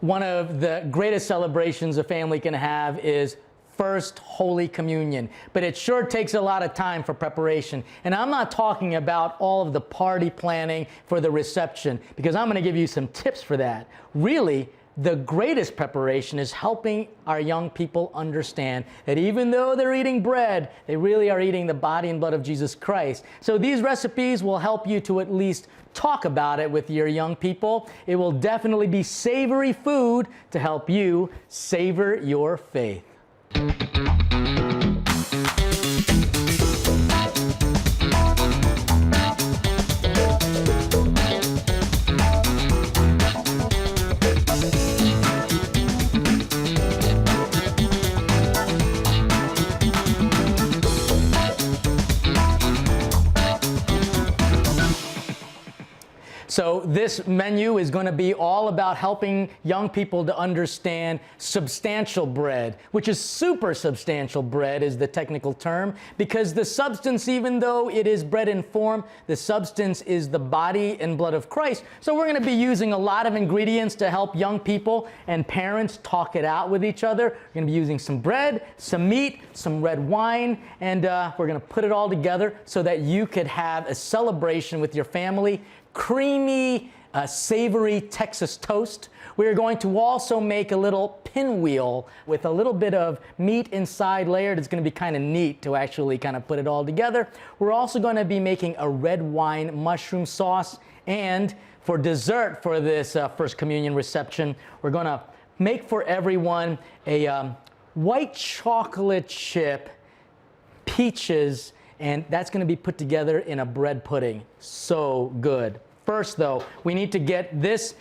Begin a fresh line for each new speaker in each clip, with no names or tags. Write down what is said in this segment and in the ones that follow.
One of the greatest celebrations a family can have is First Holy Communion, but it sure takes a lot of time for preparation. And I'm not talking about all of the party planning for the reception, because I'm going to give you some tips for that. Really, the greatest preparation is helping our young people understand that even though they're eating bread, they really are eating the body and blood of Jesus Christ. So these recipes will help you to at least talk about it with your young people. It will definitely be savory food to help you savor your faith. So this menu is going to be all about helping young people to understand substantial bread, which is super substantial bread is the technical term, because the substance, even though it is bread in form, the substance is the body and blood of Christ. So we're going to be using a lot of ingredients to help young people and parents talk it out with each other. We're going to be using some bread, some meat, some red wine, and we're going to put it all together so that you could have a celebration with your family. Creamy, savory Texas toast. We're going to also make a little pinwheel with a little bit of meat inside layered. It's going to be kind of neat to actually kind of put it all together. We're also going to be making a red wine mushroom sauce. And for dessert for this First Communion reception, we're going to make for everyone a white chocolate chip peaches, and that's going to be put together in a bread pudding. So good. First, though, we need to get this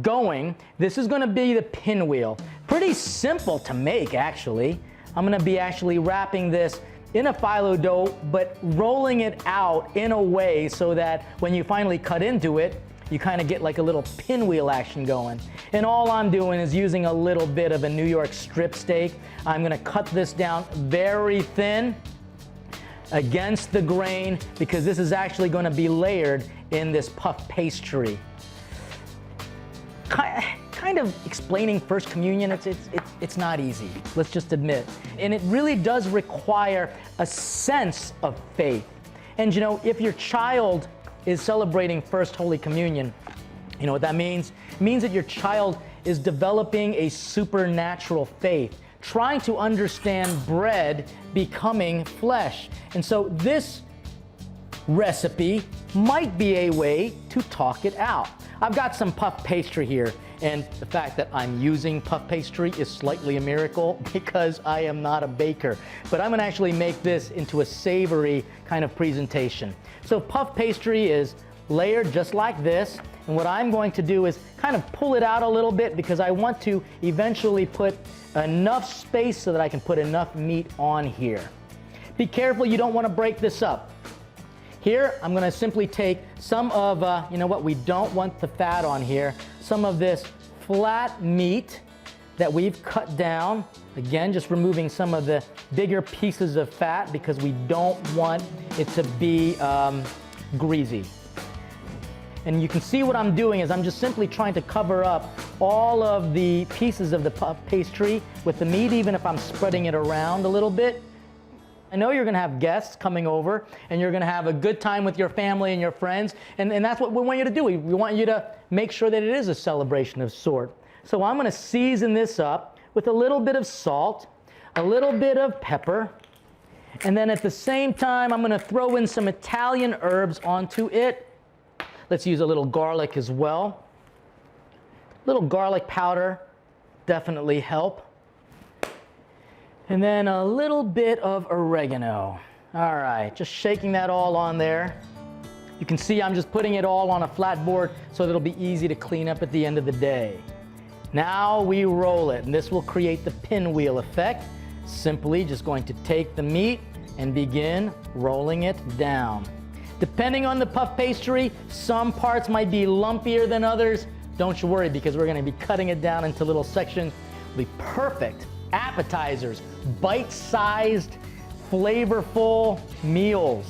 going. This is going to be the pinwheel. Pretty simple to make, actually. I'm going to be actually wrapping this in a phyllo dough, but rolling it out in a way so that when you finally cut into it, you kind of get like a little pinwheel action going. And all I'm doing is using a little bit of a New York strip steak. I'm going to cut this down very thin against the grain, because this is actually going to be layered in this puff pastry. Kind of explaining First Communion, it's not easy, let's just admit. And it really does require a sense of faith. And you know, if your child is celebrating First Holy Communion, you know what that means? It means that your child is developing a supernatural faith, trying to understand bread becoming flesh. And so this recipe might be a way to talk it out. I've got some puff pastry here, and the fact that I'm using puff pastry is slightly a miracle because I am not a baker. But I'm going to actually make this into a savory kind of presentation. So puff pastry is layered just like this, and what I'm going to do is kind of pull it out a little bit because I want to eventually put enough space so that I can put enough meat on here. Be careful, you don't want to break this up. Here, I'm going to simply take some of, you know what, we don't want the fat on here, some of this flat meat that we've cut down. Again, just removing some of the bigger pieces of fat because we don't want it to be greasy. And you can see what I'm doing is I'm just simply trying to cover up all of the pieces of the puff pastry with the meat, even if I'm spreading it around a little bit. I know you're going to have guests coming over, and you're going to have a good time with your family and your friends, and that's what we want you to do. We want you to make sure that it is a celebration of sort. So I'm going to season this up with a little bit of salt, a little bit of pepper, and then at the same time, I'm going to throw in some Italian herbs onto it. Let's use a little garlic as well. A little garlic powder definitely help. And then a little bit of oregano. All right, just shaking that all on there. You can see I'm just putting it all on a flat board so that it'll be easy to clean up at the end of the day. Now we roll it, and this will create the pinwheel effect. Simply just going to take the meat and begin rolling it down. Depending on the puff pastry, some parts might be lumpier than others. Don't you worry, because we're going to be cutting it down into little sections. It'll be perfect appetizers, bite-sized, flavorful meals.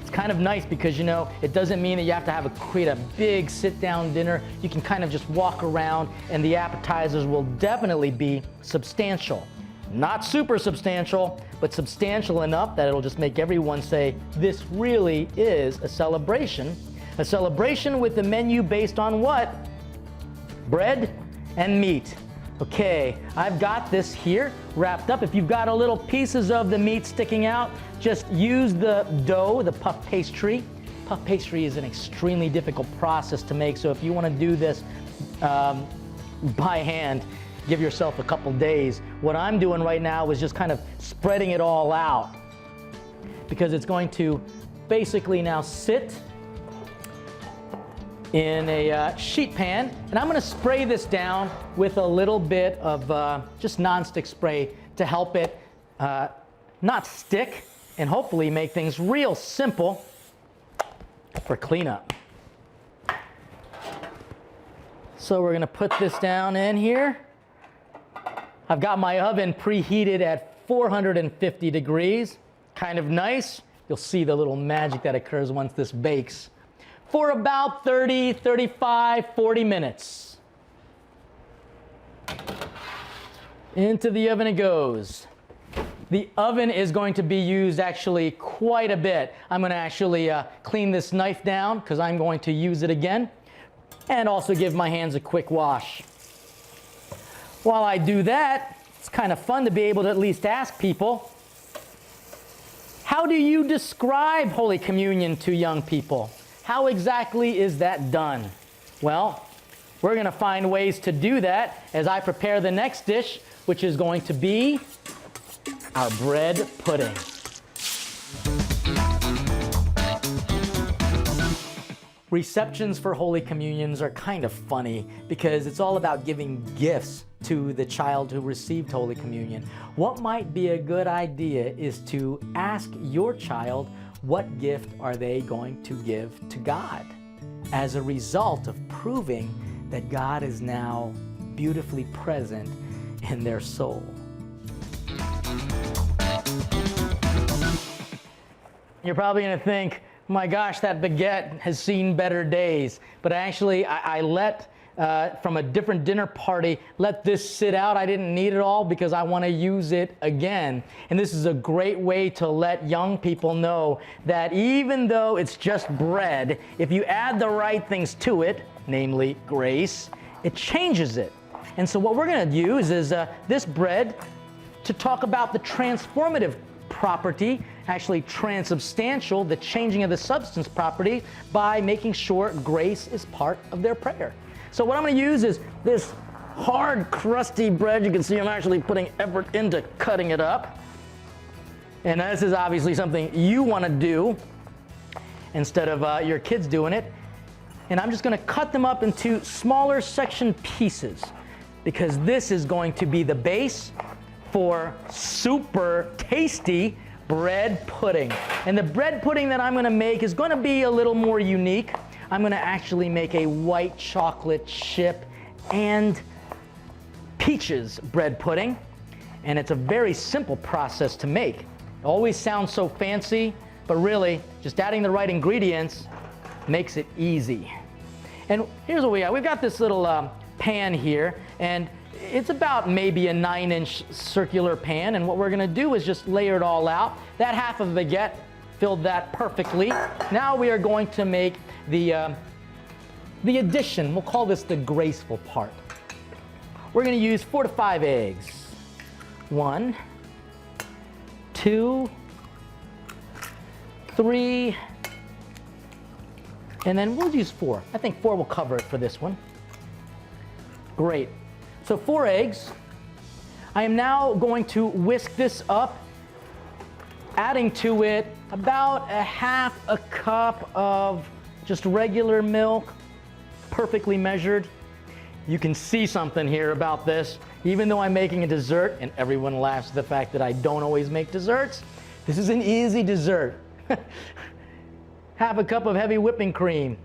It's kind of nice because, you know, it doesn't mean that you have to create a big sit-down dinner. You can kind of just walk around, and the appetizers will definitely be substantial. Not super substantial, but substantial enough that it'll just make everyone say, this really is a celebration. A celebration with the menu based on what? Bread and meat. Okay, I've got this here wrapped up. If you've got a little pieces of the meat sticking out, just use the dough, the puff pastry. Puff pastry is an extremely difficult process to make, so if you want to do this by hand, give yourself a couple days. What I'm doing right now is just kind of spreading it all out, because it's going to basically now sit in a sheet pan, and I'm going to spray this down with a little bit of just nonstick spray to help it not stick and hopefully make things real simple for cleanup. So we're going to put this down in here. I've got my oven preheated at 450 degrees. Kind of nice. You'll see the little magic that occurs once this bakes. For about 30, 35, 40 minutes. Into the oven it goes. The oven is going to be used actually quite a bit. I'm going to actually clean this knife down because I'm going to use it again, and also give my hands a quick wash. While I do that, it's kind of fun to be able to at least ask people, how do you describe Holy Communion to young people? How exactly is that done? Well, we're going to find ways to do that as I prepare the next dish, which is going to be our bread pudding. Receptions for Holy Communions are kind of funny because it's all about giving gifts to the child who received Holy Communion. What might be a good idea is to ask your child, what gift are they going to give to God as a result of proving that God is now beautifully present in their soul? You're probably going to think, my gosh, that baguette has seen better days. But actually, I let, from a different dinner party, let this sit out. I didn't need it all because I want to use it again. And this is a great way to let young people know that even though it's just bread, if you add the right things to it, namely grace, it changes it. And so what we're going to use is this bread to talk about the transformative property, actually transubstantial, the changing of the substance property, by making sure grace is part of their prayer. So what I'm going to use is this hard, crusty bread. You can see I'm actually putting effort into cutting it up. And this is obviously something you want to do instead of your kids doing it. And I'm just going to cut them up into smaller section pieces because this is going to be the base for super tasty bread pudding. And the bread pudding that I'm going to make is going to be a little more unique. I'm going to actually make a white chocolate chip and peaches bread pudding. And it's a very simple process to make. It always sounds so fancy, but really just adding the right ingredients makes it easy. And here's what we got. We've got this little pan here, and it's about maybe a 9-inch circular pan, and what we're going to do is just layer it all out. That half of the baguette filled that perfectly. Now we are going to make the addition. We'll call this the graceful part. We're going to use 4 to 5 eggs. 1, 2, 3, and then we'll use 4. I think 4 will cover it for this one. Great. So 4 eggs. I am now going to whisk this up, adding to it about a half a cup of just regular milk, perfectly measured. You can see something here about this. Even though I'm making a dessert, and everyone laughs at the fact that I don't always make desserts, this is an easy dessert. Half a cup of heavy whipping cream.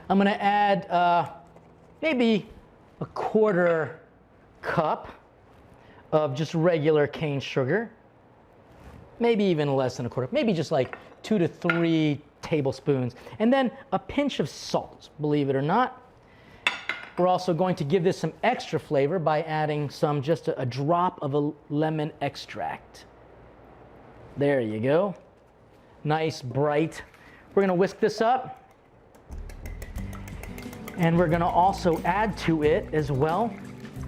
I'm going to add maybe a 1/4 cup of just regular cane sugar. maybe even less than a quarter, maybe just like 2 to 3 tablespoons. And then a pinch of salt, believe it or not. We're also going to give this some extra flavor by adding just a drop of a lemon extract. There you go. Nice, bright. We're going to whisk this up. And we're going to also add to it as well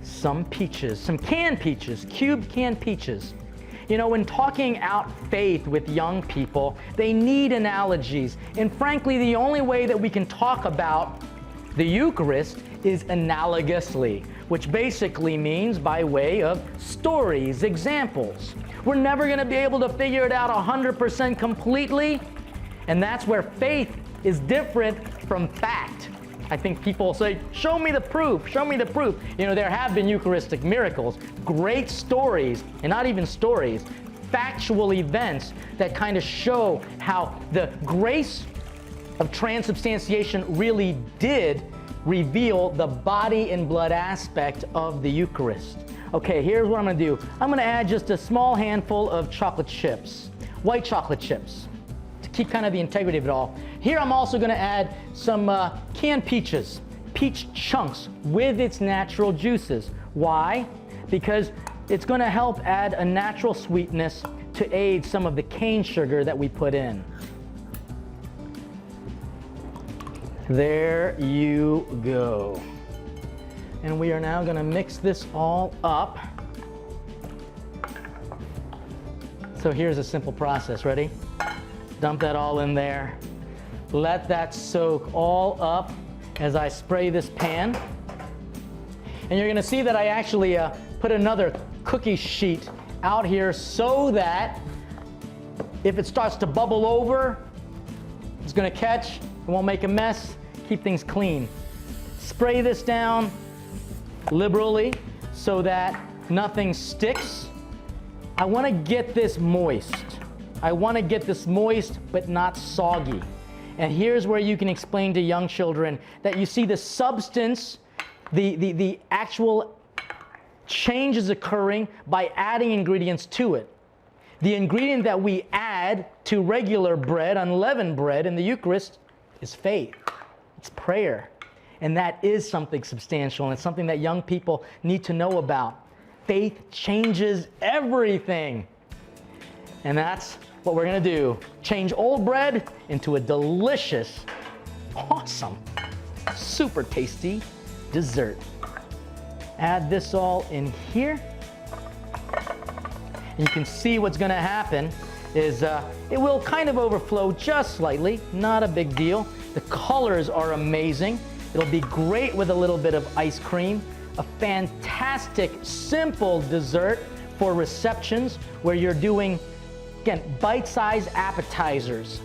some peaches, some canned peaches, cubed canned peaches. You know, when talking out faith with young people, they need analogies. And frankly, the only way that we can talk about the Eucharist is analogously, which basically means by way of stories, examples. We're never going to be able to figure it out 100% completely, and that's where faith is different from fact. I think people say, show me the proof, show me the proof. You know, there have been Eucharistic miracles, great stories, and not even stories, factual events that kind of show how the grace of transubstantiation really did reveal the body and blood aspect of the Eucharist. Okay, here's what I'm going to do. I'm going to add just a small handful of chocolate chips, white chocolate chips, to keep kind of the integrity of it all. Here I'm also going to add some canned peaches, peach chunks with its natural juices. Why? Because it's going to help add a natural sweetness to aid some of the cane sugar that we put in. There you go. And we are now going to mix this all up. So here's a simple process. Ready? Dump that all in there. Let that soak all up as I spray this pan. And you're going to see that I actually put another cookie sheet out here so that if it starts to bubble over, it's going to catch, it won't make a mess, keep things clean. Spray this down liberally so that nothing sticks. I want to get this moist. I want to get this moist but not soggy. And here's where you can explain to young children that you see the substance, the actual change is occurring by adding ingredients to it. The ingredient that we add to regular bread, unleavened bread in the Eucharist, is faith. It's prayer. And that is something substantial, and it's something that young people need to know about. Faith changes everything. And that's what we're going to do. Change old bread into a delicious, awesome, super tasty dessert. Add this all in here. And you can see what's going to happen is it will kind of overflow just slightly, not a big deal. The colors are amazing. It'll be great with a little bit of ice cream. A fantastic, simple dessert for receptions where you're doing, again, bite-sized appetizers.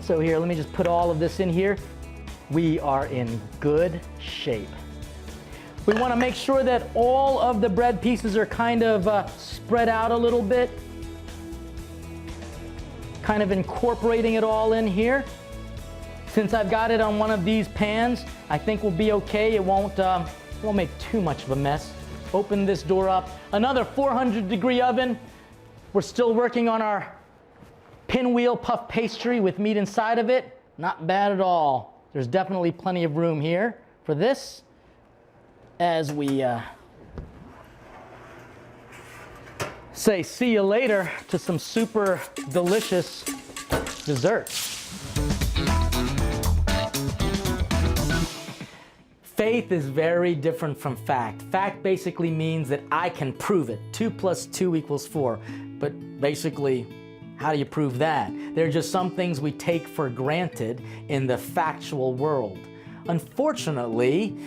So here, let me just put all of this in here. We are in good shape. We want to make sure that all of the bread pieces are kind of spread out a little bit. Kind of incorporating it all in here. Since I've got it on one of these pans, I think we'll be okay. It won't make too much of a mess. Open this door up. Another 400-degree oven. We're still working on our pinwheel puff pastry with meat inside of it. Not bad at all. There's definitely plenty of room here for this as we say see you later to some super delicious desserts. Faith is very different from fact. Fact basically means that I can prove it. 2 + 2 = 4. But basically, how do you prove that? There are just some things we take for granted in the factual world. Unfortunately,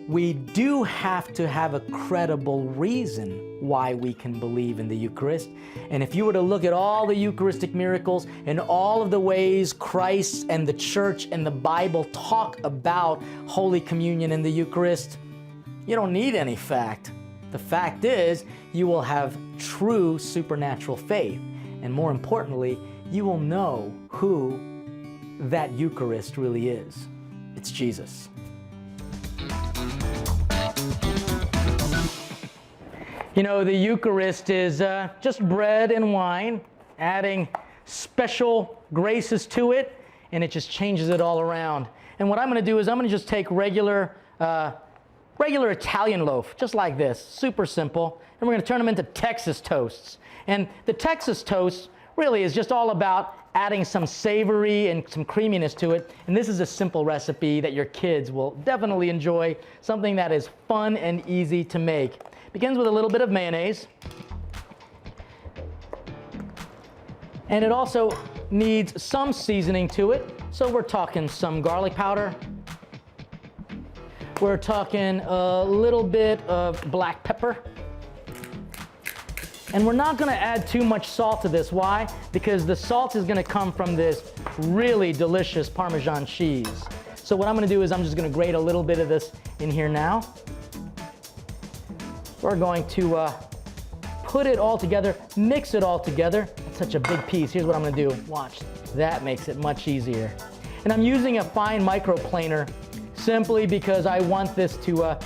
we do have to have a credible reason why we can believe in the Eucharist. And if you were to look at all the Eucharistic miracles and all of the ways Christ and the Church and the Bible talk about Holy Communion and the Eucharist, you don't need any fact. The fact is, you will have true supernatural faith. And more importantly, you will know who that Eucharist really is. It's Jesus. You know, the Eucharist is just bread and wine, adding special graces to it, and it just changes it all around. And what I'm going to do is I'm going to just take regular Italian loaf, just like this, super simple, and we're going to turn them into Texas toasts. And the Texas toast really is just all about adding some savory and some creaminess to it. And this is a simple recipe that your kids will definitely enjoy, something that is fun and easy to make. Begins with a little bit of mayonnaise. And it also needs some seasoning to it. So we're talking some garlic powder. We're talking a little bit of black pepper. And we're not going to add too much salt to this. Why? Because the salt is going to come from this really delicious Parmesan cheese. So what I'm going to do is I'm just going to grate a little bit of this in here now. We're going to put it all together, mix it all together. It's such a big piece. Here's what I'm going to do. Watch. That makes it much easier. And I'm using a fine microplaner simply because I want this to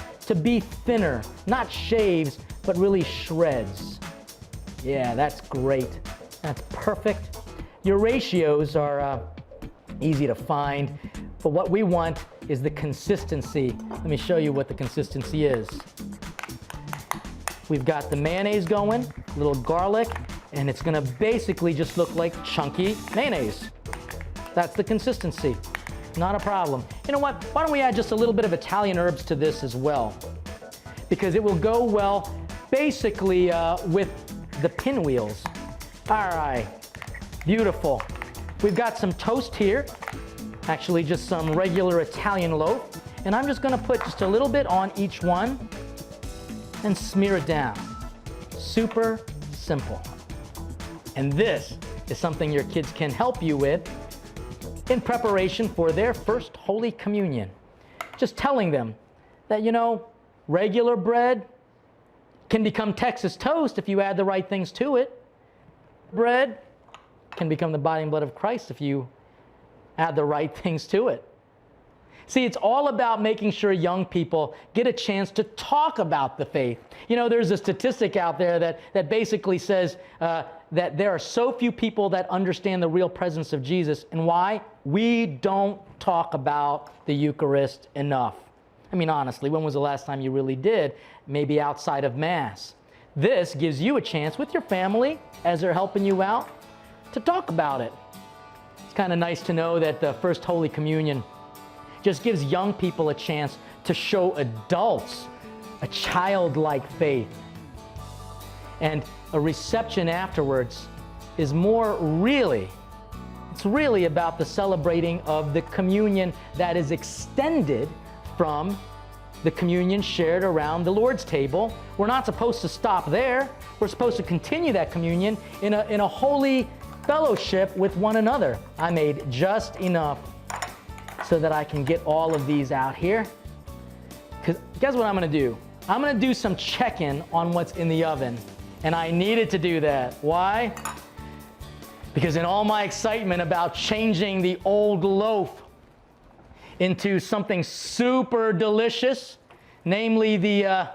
be thinner, not shaves, but really shreds. Yeah, that's great. That's perfect. Your ratios are easy to find, but what we want is the consistency. Let me show you what the consistency is. We've got the mayonnaise going, a little garlic, and it's gonna basically just look like chunky mayonnaise. That's the consistency. Not a problem. You know what? Why don't we add just a little bit of Italian herbs to this as well? Because it will go well basically with the pinwheels. All right, beautiful. We've got some toast here, actually just some regular Italian loaf, and I'm just gonna put just a little bit on each one and smear it down. Super simple. And this is something your kids can help you with in preparation for their first Holy Communion. Just telling them that, you know, regular bread can become Texas toast if you add the right things to it. Bread can become the body and blood of Christ if you add the right things to it. See, it's all about making sure young people get a chance to talk about the faith. You know, there's a statistic out there that basically says that there are so few people that understand the real presence of Jesus. And why? We don't talk about the Eucharist enough. I mean, honestly, when was the last time you really did? Maybe outside of Mass. This gives you a chance with your family, as they're helping you out, to talk about it. It's kind of nice to know that the First Holy Communion just gives young people a chance to show adults a childlike faith. And a reception afterwards is it's really about the celebrating of the communion that is extended from the communion shared around the Lord's table. We're not supposed to stop there. We're supposed to continue that communion in a holy fellowship with one another. I made just enough so that I can get all of these out here. Because guess what I'm going to do? I'm going to do some check-in on what's in the oven. And I needed to do that. Why? Because in all my excitement about changing the old loaf into something super delicious, namely this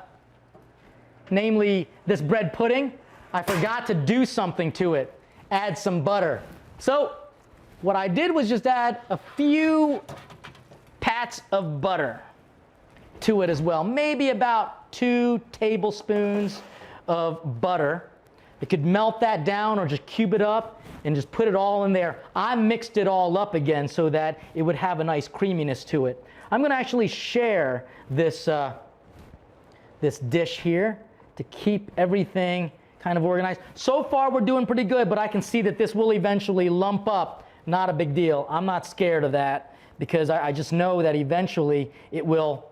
bread pudding, I forgot to do something to it. Add some butter. So what I did was just add a few pats of butter to it as well. Maybe about 2 tablespoons of butter. You could melt that down or just cube it up and just put it all in there. I mixed it all up again so that it would have a nice creaminess to it. I'm going to actually share this dish here to keep everything kind of organized. So far we're doing pretty good, but I can see that this will eventually lump up. Not a big deal. I'm not scared of that because I just know that eventually it will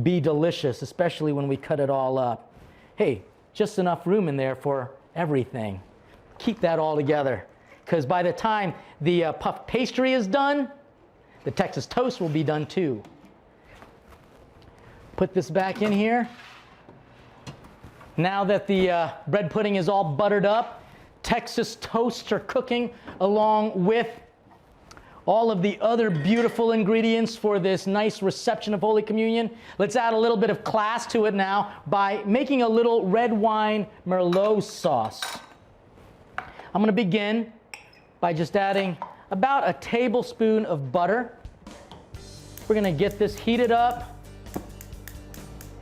be delicious, especially when we cut it all up. Hey, just enough room in there for everything. Keep that all together, because by the time the puff pastry is done, the Texas toast will be done too. Put this back in here. Now that the bread pudding is all buttered up, Texas toasts are cooking along with all of the other beautiful ingredients for this nice reception of Holy Communion. Let's add a little bit of class to it now by making a little red wine Merlot sauce. I'm going to begin by just adding about a tablespoon of butter. We're going to get this heated up.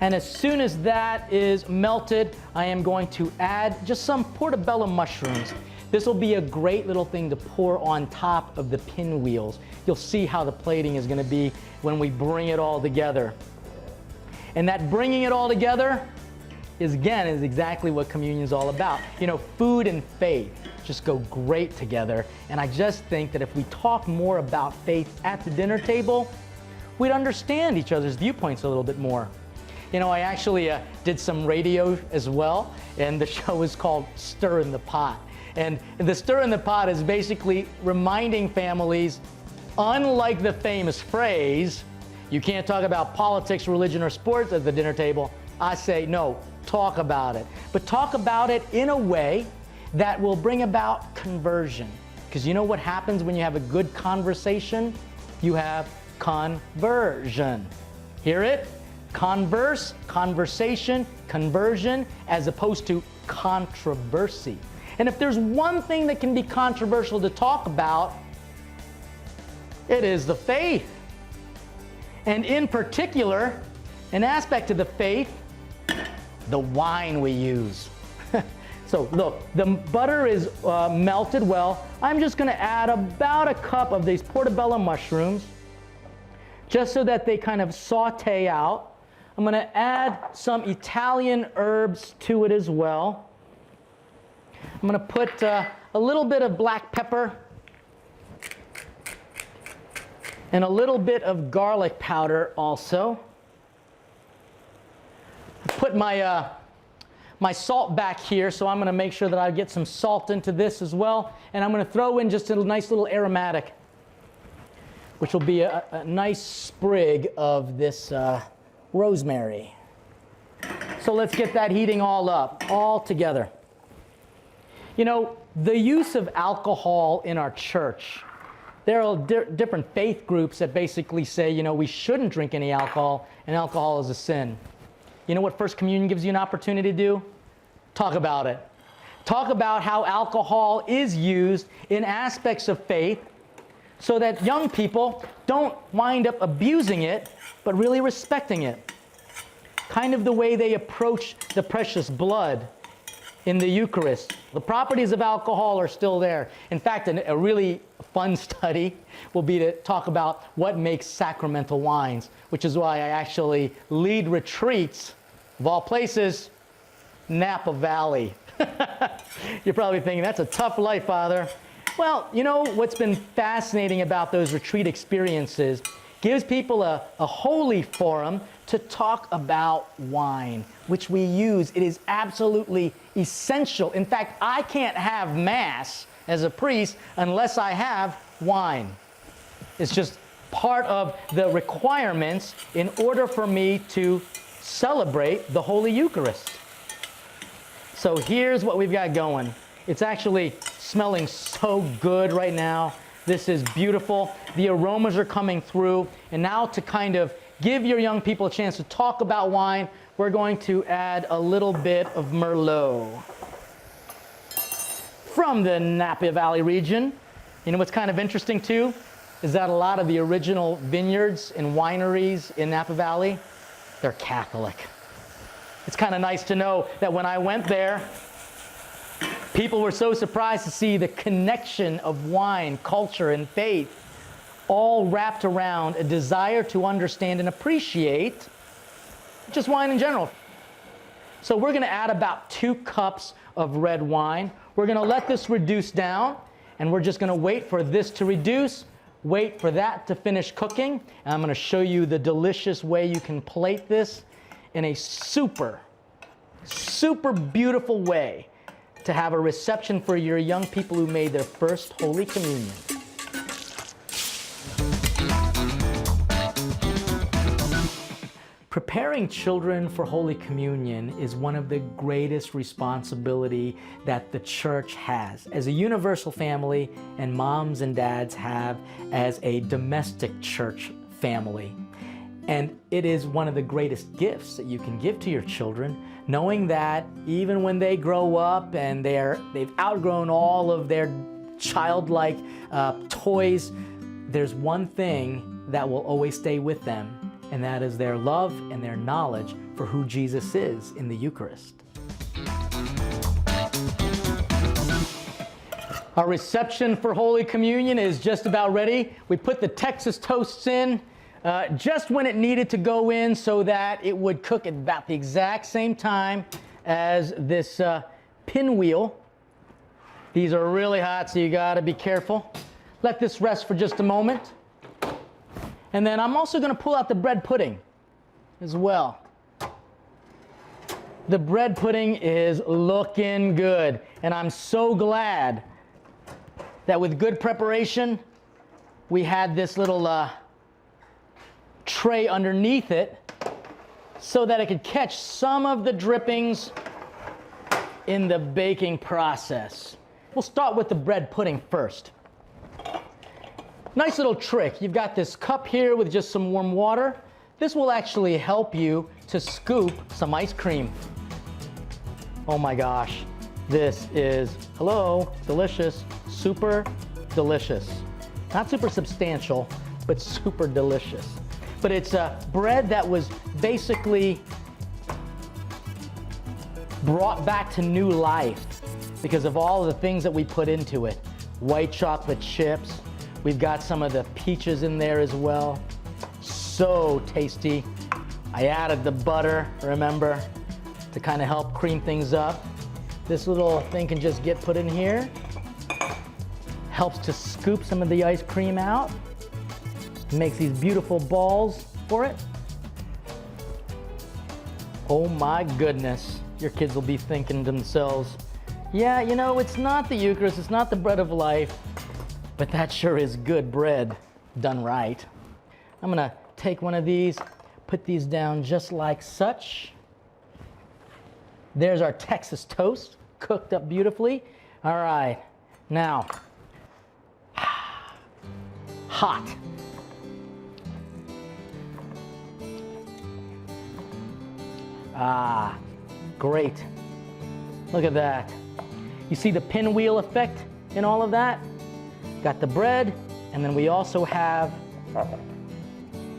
And as soon as that is melted, I am going to add just some portobello mushrooms. This will be a great little thing to pour on top of the pinwheels. You'll see how the plating is going to be when we bring it all together. And that bringing it all together is exactly what communion is all about. You know, food and faith just go great together. And I just think that if we talk more about faith at the dinner table, we'd understand each other's viewpoints a little bit more. You know, I actually did some radio as well, and the show is called Stir in the Pot. And the Stir in the Pot is basically reminding families, unlike the famous phrase, you can't talk about politics, religion, or sports at the dinner table, I say, no, talk about it. But talk about it in a way that will bring about conversion. Because you know what happens when you have a good conversation? You have conversion. Hear it? Converse, conversation, conversion, as opposed to controversy. And if there's one thing that can be controversial to talk about, it is the faith. And in particular, an aspect of the faith, the wine we use. So look, the butter is melted well. I'm just going to add about a cup of these portobello mushrooms, just so that they kind of saute out. I'm going to add some Italian herbs to it as well. I'm going to put a little bit of black pepper and a little bit of garlic powder also. Put my my salt back here, so I'm going to make sure that I get some salt into this as well. And I'm going to throw in just a nice little aromatic, which will be a nice sprig of this rosemary. So let's get that heating all up, all together. You know, the use of alcohol in our church, there are different faith groups that basically say, you know, we shouldn't drink any alcohol, and alcohol is a sin. You know what First Communion gives you an opportunity to do? Talk about it. Talk about how alcohol is used in aspects of faith so that young people don't wind up abusing it, but really respecting it. Kind of the way they approach the precious blood in the Eucharist. The properties of alcohol are still there. In fact, a really fun study will be to talk about what makes sacramental wines, which is why I actually lead retreats, of all places, Napa Valley. You're probably thinking, that's a tough life, Father. Well, you know what's been fascinating about those retreat experiences gives people a holy forum to talk about wine, which we use. It is absolutely essential. In fact, I can't have Mass as a priest unless I have wine. It's just part of the requirements in order for me to celebrate the Holy Eucharist. So here's what we've got going. It's actually smelling so good right now. This is beautiful. The aromas are coming through. And now to kind of give your young people a chance to talk about wine, we're going to add a little bit of Merlot from the Napa Valley region. You know what's kind of interesting too is that a lot of the original vineyards and wineries in Napa Valley, they're Catholic. It's kind of nice to know that when I went there, people were so surprised to see the connection of wine, culture, and faith all wrapped around a desire to understand and appreciate just wine in general. So we're going to add about 2 cups of red wine. We're going to let this reduce down, and we're just going to wait for this to reduce, wait for that to finish cooking, and I'm going to show you the delicious way you can plate this in a super, super beautiful way to have a reception for your young people who made their first Holy Communion. Preparing children for Holy Communion is one of the greatest responsibility that the church has as a universal family, and moms and dads have as a domestic church family. And it is one of the greatest gifts that you can give to your children, knowing that even when they grow up and they've outgrown all of their childlike toys, there's one thing that will always stay with them, and that is their love and their knowledge for who Jesus is in the Eucharist. Our reception for Holy Communion is just about ready. We put the Texas toasts in just when it needed to go in so that it would cook at about the exact same time as this pinwheel. These are really hot, so you gotta be careful. Let this rest for just a moment. And then I'm also gonna pull out the bread pudding as well. The bread pudding is looking good, and I'm so glad that with good preparation, we had this little tray underneath it so that it could catch some of the drippings in the baking process. We'll start with the bread pudding first. Nice little trick. You've got this cup here with just some warm water. This will actually help you to scoop some ice cream. Oh my gosh, this is, hello, delicious, super delicious. Not super substantial, but super delicious. But it's bread that was basically brought back to new life because of all of the things that we put into it. White chocolate chips. We've got some of the peaches in there as well. So tasty. I added the butter, remember, to kind of help cream things up. This little thing can just get put in here. Helps to scoop some of the ice cream out. Makes these beautiful balls for it. Oh my goodness. Your kids will be thinking to themselves, yeah, you know, it's not the Eucharist, it's not the bread of life, but that sure is good bread done right. I'm gonna take one of these, put these down just like such. There's our Texas toast, cooked up beautifully. All right, now, hot. Ah, great. Look at that. You see the pinwheel effect in all of that? Got the bread, and then we also have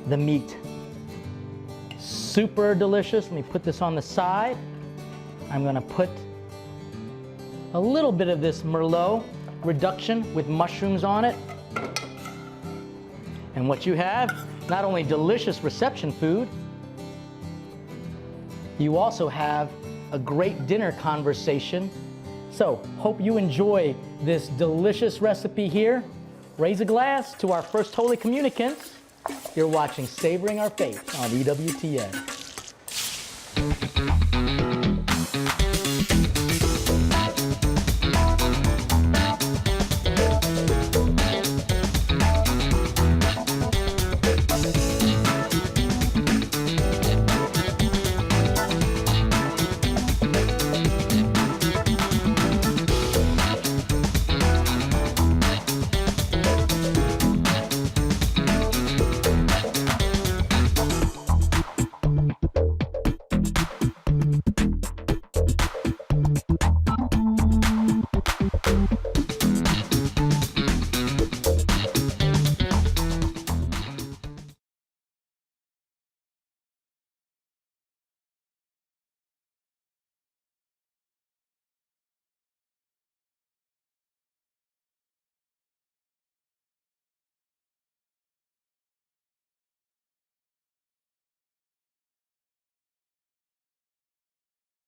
the meat. Super delicious. Let me put this on the side. I'm gonna put a little bit of this Merlot reduction with mushrooms on it. And what you have, not only delicious reception food, you also have a great dinner conversation. So, hope you enjoy this delicious recipe here. Raise a glass to our first Holy Communicants. You're watching Savoring Our Faith on EWTN.